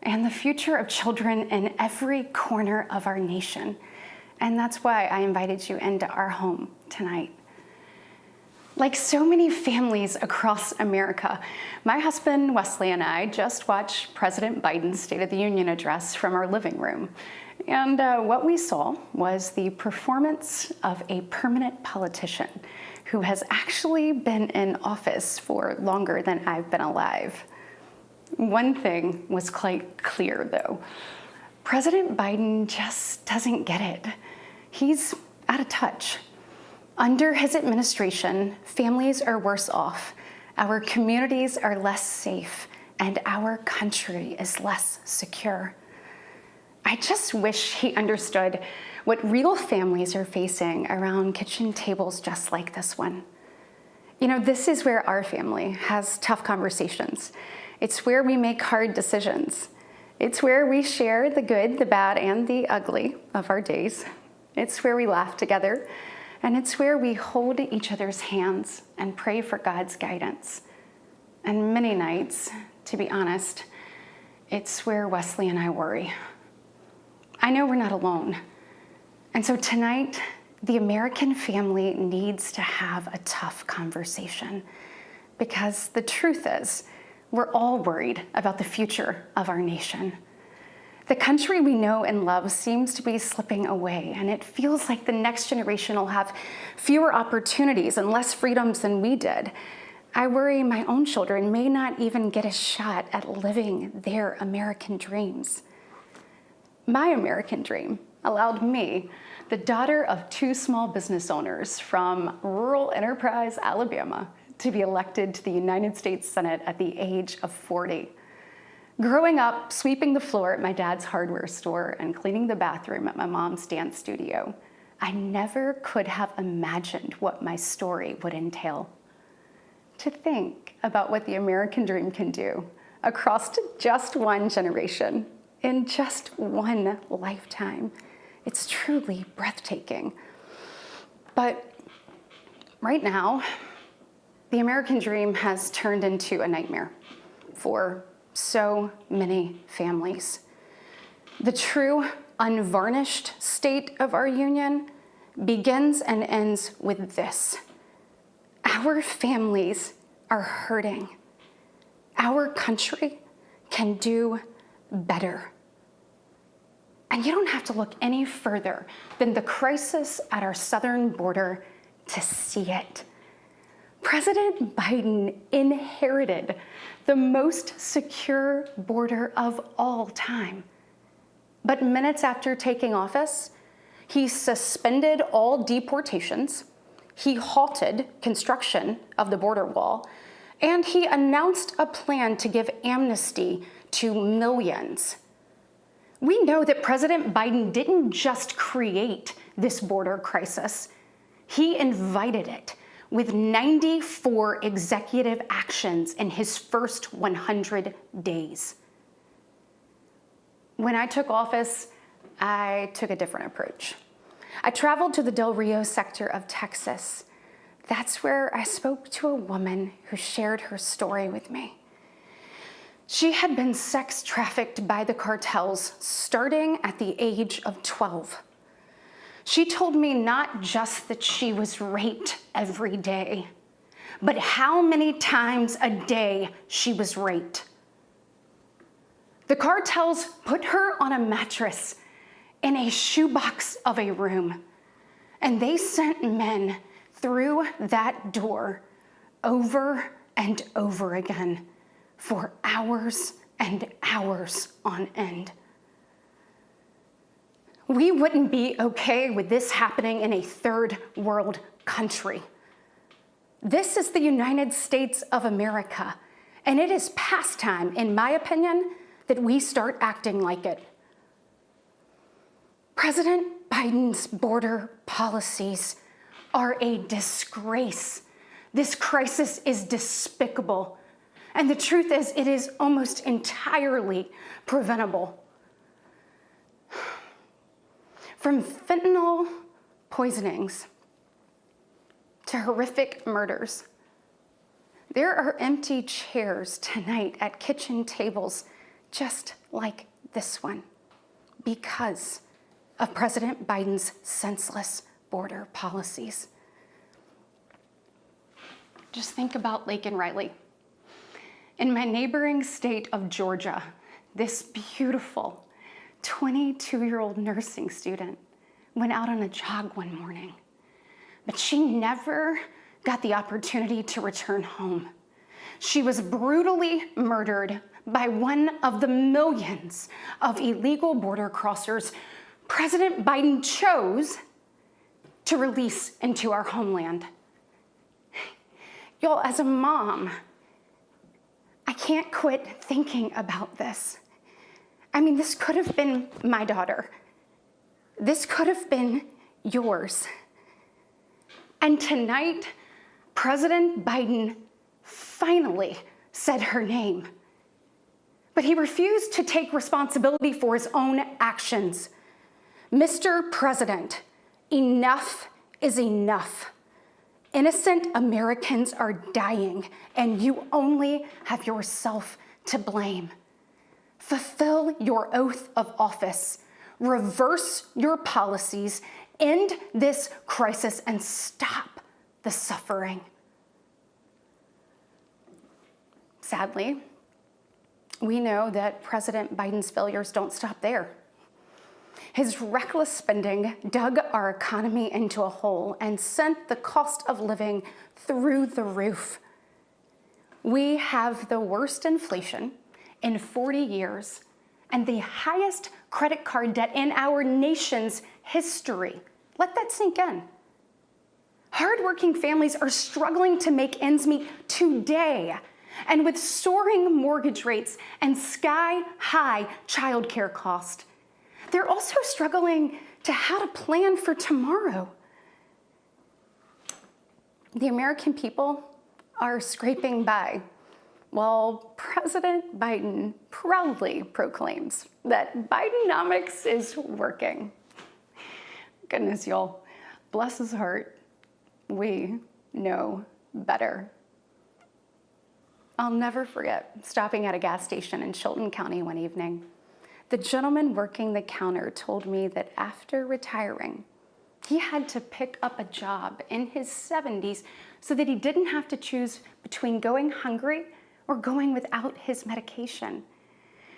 and the future of children in every corner of our nation. And that's why I invited you into our home tonight. Like so many families across America, my husband Wesley and I just watched President Biden's State of the Union address from our living room. And what we saw was the performance of a permanent politician who has actually been in office for longer than I've been alive. One thing was quite clear, though. President Biden just doesn't get it. He's out of touch. Under his administration, families are worse off, our communities are less safe, and our country is less secure. I just wish he understood what real families are facing around kitchen tables just like this one. You know, this is where our family has tough conversations. It's where we make hard decisions. It's where we share the good, the bad, and the ugly of our days. It's where we laugh together, and it's where we hold each other's hands and pray for God's guidance. And many nights, to be honest, it's where Wesley and I worry. I know we're not alone. And so tonight, the American family needs to have a tough conversation, because the truth is, we're all worried about the future of our nation. The country we know and love seems to be slipping away, and it feels like the next generation will have fewer opportunities and less freedoms than we did. I worry my own children may not even get a shot at living their American dreams. My American dream allowed me, the daughter of two small business owners from rural Enterprise, Alabama, to be elected to the United States Senate at the age of 40. Growing up, sweeping the floor at my dad's hardware store and cleaning the bathroom at my mom's dance studio, I never could have imagined what my story would entail. To think about what the American dream can do across just one generation, in just one lifetime, it's truly breathtaking. But right now, the American dream has turned into a nightmare for so many families. The true, unvarnished state of our union begins and ends with this. Our families are hurting. Our country can do better. And you don't have to look any further than the crisis at our southern border to see it. President Biden inherited the most secure border of all time. But minutes after taking office, he suspended all deportations, he halted construction of the border wall, and he announced a plan to give amnesty to millions. We know that President Biden didn't just create this border crisis, he invited it with 94 executive actions in his first 100 days. When I took office, I took a different approach. I traveled to the Del Rio sector of Texas. That's where I spoke to a woman who shared her story with me. She had been sex trafficked by the cartels starting at the age of 12. She told me not just that she was raped every day, but how many times a day she was raped. The cartels put her on a mattress in a shoebox of a room, and they sent men through that door over and over again for hours and hours on end. We wouldn't be okay with this happening in a third world country. This is the United States of America, and it is past time, in my opinion, that we start acting like it. President Biden's border policies are a disgrace. This crisis is despicable. And the truth is, it is almost entirely preventable. From fentanyl poisonings to horrific murders, there are empty chairs tonight at kitchen tables just like this one, because of President Biden's senseless border policies. Just think about Laken Riley. In my neighboring state of Georgia, this beautiful 22-year-old nursing student went out on a jog one morning, but she never got the opportunity to return home. She was brutally murdered by one of the millions of illegal border crossers President Biden chose to release into our homeland. Y'all, as a mom, I can't quit thinking about this. I mean, this could have been my daughter. This could have been yours. And tonight, President Biden finally said her name. But he refused to take responsibility for his own actions. Mr. President, enough is enough. Innocent Americans are dying, and you only have yourself to blame. Fulfill your oath of office, reverse your policies, end this crisis, and stop the suffering. Sadly, we know that President Biden's failures don't stop there. His reckless spending dug our economy into a hole and sent the cost of living through the roof. We have the worst inflation in 40 years and the highest credit card debt in our nation's history. Let that sink in. Hardworking families are struggling to make ends meet today. And with soaring mortgage rates and sky-high childcare costs, they're also struggling to how to plan for tomorrow. The American people are scraping by, while President Biden proudly proclaims that Bidenomics is working. Goodness, y'all, bless his heart, we know better. I'll never forget stopping at a gas station in Chilton County one evening. The gentleman working the counter told me that after retiring, he had to pick up a job in his 70s so that he didn't have to choose between going hungry or going without his medication.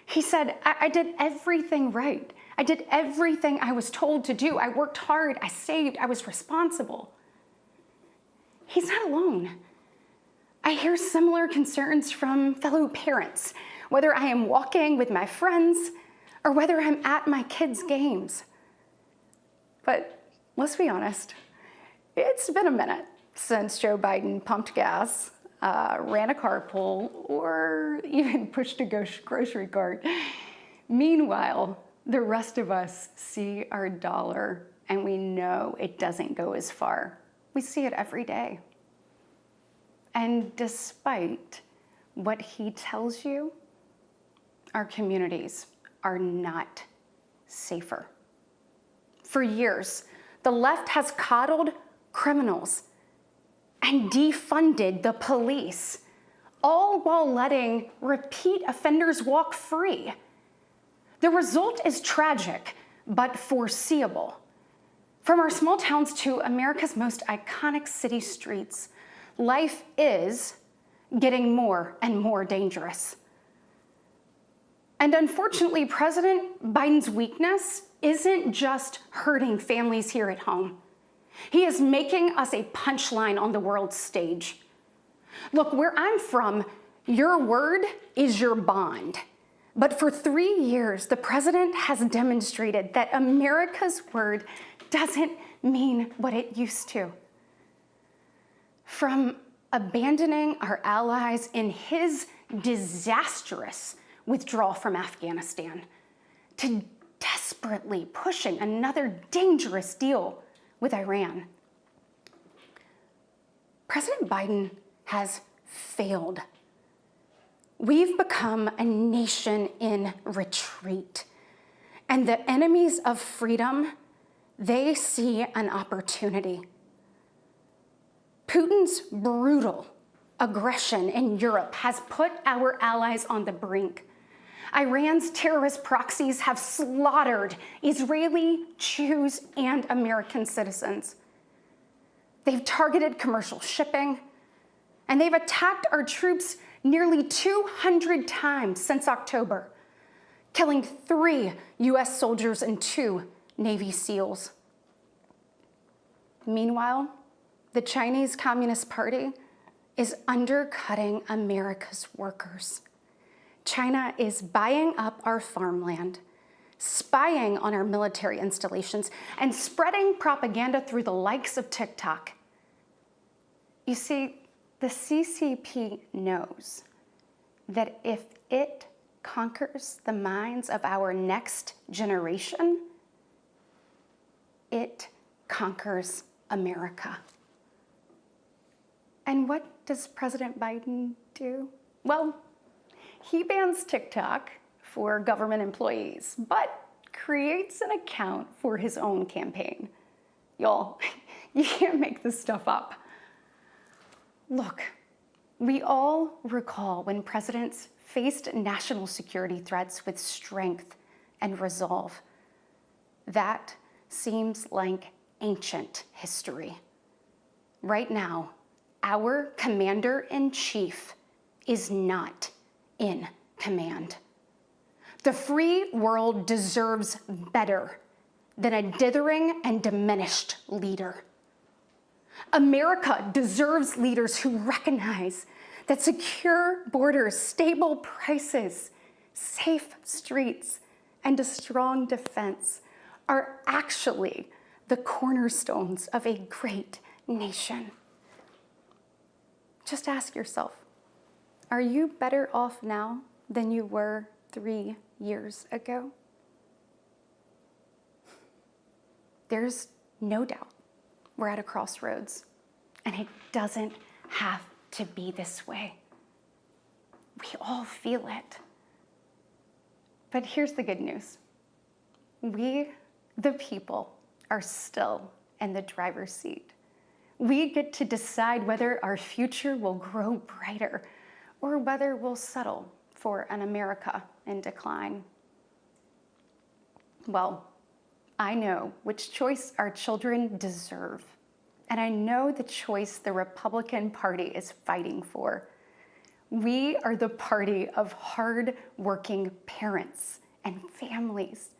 He said, I did everything right. I did everything I was told to do. I worked hard, I saved, I was responsible. He's not alone. I hear similar concerns from fellow parents, whether I am walking with my friends or whether I'm at my kids' games. But let's be honest, it's been a minute since Joe Biden pumped gas, ran a carpool, or even pushed a grocery cart. Meanwhile, the rest of us see our dollar and we know it doesn't go as far. We see it every day. And despite what he tells you, our communities are not safer. For years, the left has coddled criminals and defunded the police, all while letting repeat offenders walk free. The result is tragic, but foreseeable. From our small towns to America's most iconic city streets, life is getting more and more dangerous. And unfortunately, President Biden's weakness isn't just hurting families here at home. He is making us a punchline on the world stage. Look, where I'm from, your word is your bond. But for 3 years, the president has demonstrated that America's word doesn't mean what it used to. From abandoning our allies in his disastrous withdrawal from Afghanistan to desperately pushing another dangerous deal with Iran, President Biden has failed. We've become a nation in retreat, and the enemies of freedom, they see an opportunity. Putin's brutal aggression in Europe has put our allies on the brink. Iran's terrorist proxies have slaughtered Israeli, Jews, and American citizens. They've targeted commercial shipping, and they've attacked our troops nearly 200 times since October, killing 3 US soldiers and 2 Navy SEALs. Meanwhile, the Chinese Communist Party is undercutting America's workers. China is buying up our farmland, spying on our military installations, and spreading propaganda through the likes of TikTok. You see, the CCP knows that if it conquers the minds of our next generation, it conquers America. And what does President Biden do? Well, he bans TikTok for government employees, but creates an account for his own campaign. Y'all, you can't make this stuff up. Look, we all recall when presidents faced national security threats with strength and resolve. That seems like ancient history. Right now, our commander-in-chief is not in command. The free world deserves better than a dithering and diminished leader. America deserves leaders who recognize that secure borders, stable prices, safe streets, and a strong defense are actually the cornerstones of a great nation. Just ask yourself, are you better off now than you were 3 years ago? There's no doubt we're at a crossroads, and it doesn't have to be this way. We all feel it. But here's the good news. We, the people, are still in the driver's seat. We get to decide whether our future will grow brighter or whether we'll settle for an America in decline. Well, I know which choice our children deserve, and I know the choice the Republican Party is fighting for. We are the party of hard-working parents and families,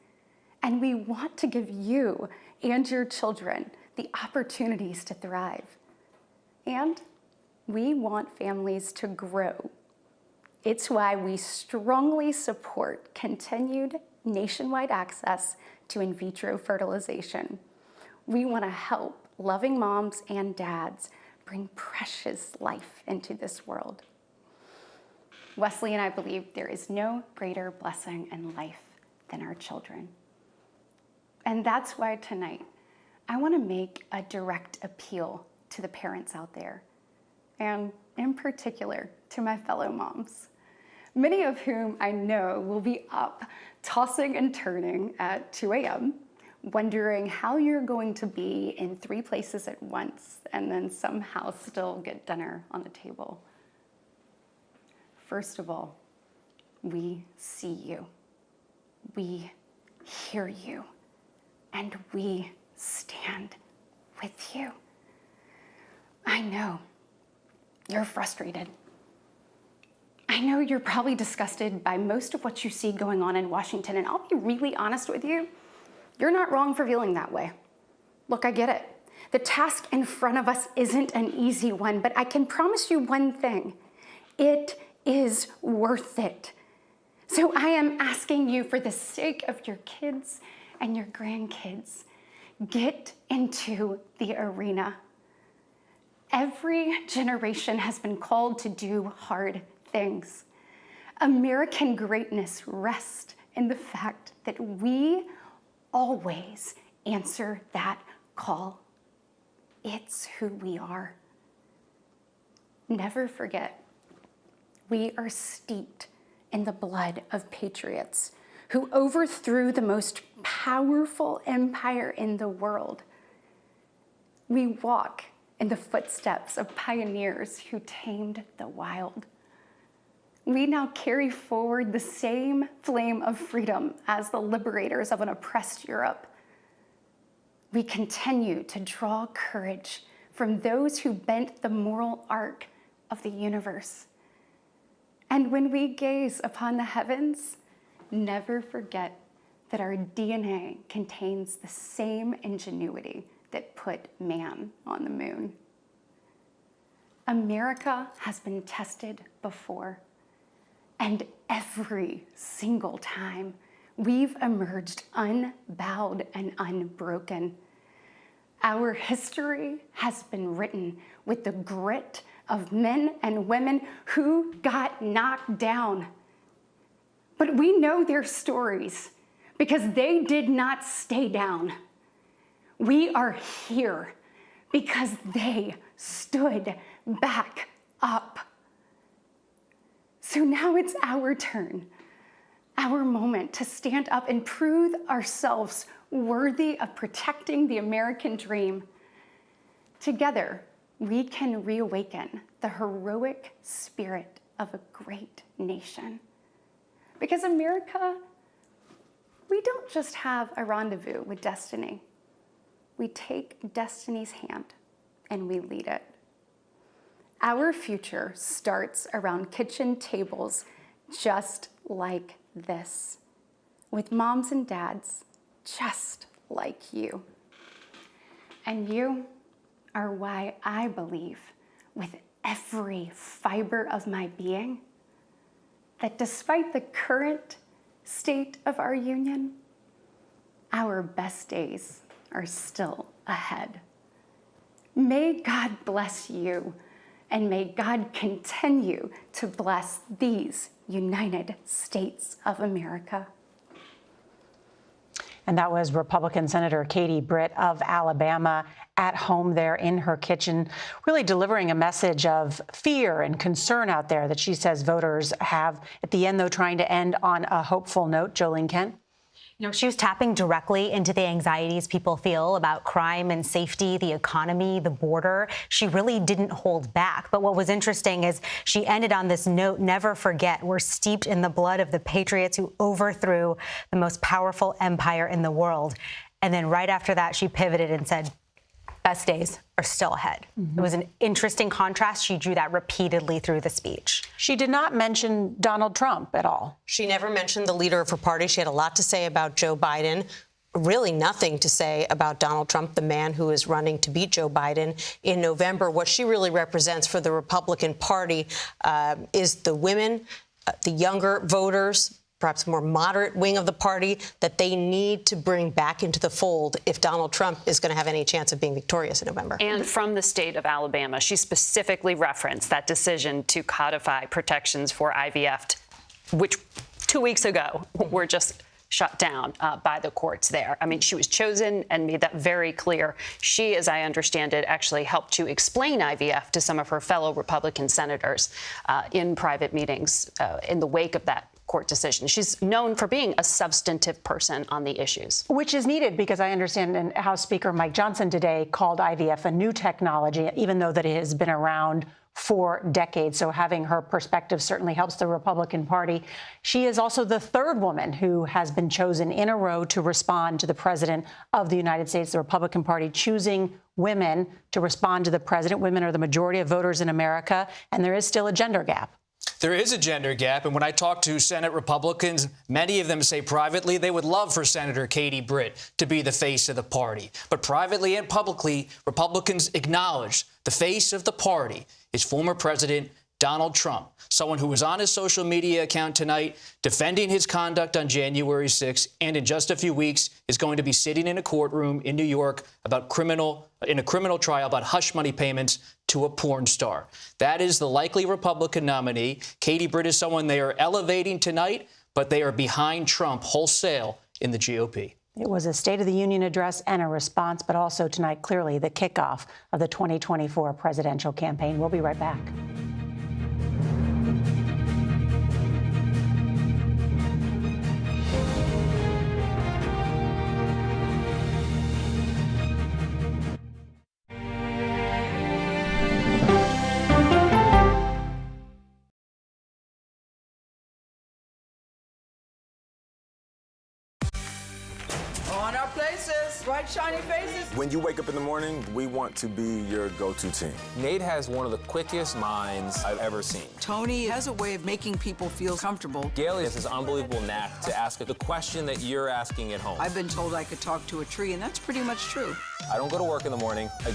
and we want to give you and your children the opportunities to thrive. And we want families to grow. It's why we strongly support continued nationwide access to in vitro fertilization. We want to help loving moms and dads bring precious life into this world. Wesley and I believe there is no greater blessing in life than our children. And that's why tonight, I want to make a direct appeal to the parents out there, and in particular to my fellow moms, many of whom I know will be up tossing and turning at 2 a.m., wondering how you're going to be in 3 places at once and then somehow still get dinner on the table. First of all, we see you, we hear you, and we stand with you. I know you're frustrated. I know you're probably disgusted by most of what you see going on in Washington, and I'll be really honest with you, you're not wrong for feeling that way. Look, I get it. The task in front of us isn't an easy one, but I can promise you one thing. It is worth it. So I am asking you, for the sake of your kids and your grandkids, get into the arena. Every generation has been called to do hard things. American greatness rests in the fact that we always answer that call. It's who we are. Never forget, we are steeped in the blood of patriots who overthrew the most powerful empire in the world. We walk in the footsteps of pioneers who tamed the wild. we now carry forward the same flame of freedom as the liberators of an oppressed Europe. We continue to draw courage from those who bent the moral arc of the universe. And when we gaze upon the heavens, never forget that our DNA contains the same ingenuity that put man on the moon. America has been tested before, and every single time we've emerged unbowed and unbroken. Our history has been written with the grit of men and women who got knocked down. But we know their stories because they did not stay down. We are here because they stood back up. So now it's our turn, our moment to stand up and prove ourselves worthy of protecting the American dream. Together, we can reawaken the heroic spirit of a great nation. Because America, we don't just have a rendezvous with destiny. We take destiny's hand and we lead it. Our future starts around kitchen tables just like this, with moms and dads just like you. And you are why I believe with every fiber of my being that despite the current state of our union, our best days are still ahead. May God bless you, and may God continue to bless these United States of America. And that was Republican Senator Britt of Alabama at home there in her kitchen, really delivering a message of fear and concern out there that she says voters have. At the end, though, trying to end on a hopeful note. Jolene Kent. You know, she was tapping directly into the anxieties people feel about crime and safety, the economy, the border. She really didn't hold back. But what was interesting is she ended on this note: never forget, we're steeped in the blood of the patriots who overthrew the most powerful empire in the world. And then right after that, she pivoted and said, best days are still ahead. It was an interesting contrast. She drew that repeatedly through the speech. She did not mention Donald Trump at all. She never mentioned the leader of her party. She had a lot to say about Joe Biden, really nothing to say about Donald Trump, the man who is running to beat Joe Biden in November. What she really represents for the Republican Party is the women, the younger voters, perhaps more moderate wing of the party, that they need to bring back into the fold if Donald Trump is going to have any chance of being victorious in November. And from the state of Alabama, she specifically referenced that decision to codify protections for IVF, which 2 weeks ago were just shut down by the courts there. I mean, she was chosen and made that very clear. She, as I understand it, actually helped to explain IVF to some of her fellow Republican senators in private meetings in the wake of that court decision. She's known for being a substantive person on the issues. Which is needed because I understand and House Speaker Mike Johnson today called IVF a new technology, even though that it has been around for decades. So having her perspective certainly helps the Republican Party. She is also the third woman who has been chosen in a row to respond to the president of the United States. The Republican Party choosing women to respond to the president. Women are the majority of voters in America, and there is still a gender gap. There is a gender gap, and when I talk to Senate Republicans, many of them say privately they would love for Senator Britt to be the face of the party. But privately and publicly, Republicans acknowledge the face of the party is former President Donald Trump, someone who was on his social media account tonight defending his conduct on January 6th, and in just a few weeks is going to be sitting in a courtroom in New York about in a criminal trial about hush money payments to a porn star. That is the likely Republican nominee. Britt is someone they are elevating tonight, but they are behind Trump wholesale in the GOP. It was a State of the Union address and a response, but also tonight, clearly, the kickoff of the 2024 presidential campaign. We'll be right back. Going our places, bright, shiny faces. When you wake up in the morning, we want to be your go-to team. Nate has one of the quickest minds I've ever seen. Tony has a way of making people feel comfortable. Gail has this unbelievable knack to ask the question that you're asking at home. I've been told I could talk to a tree, and that's pretty much true. I don't go to work in the morning. I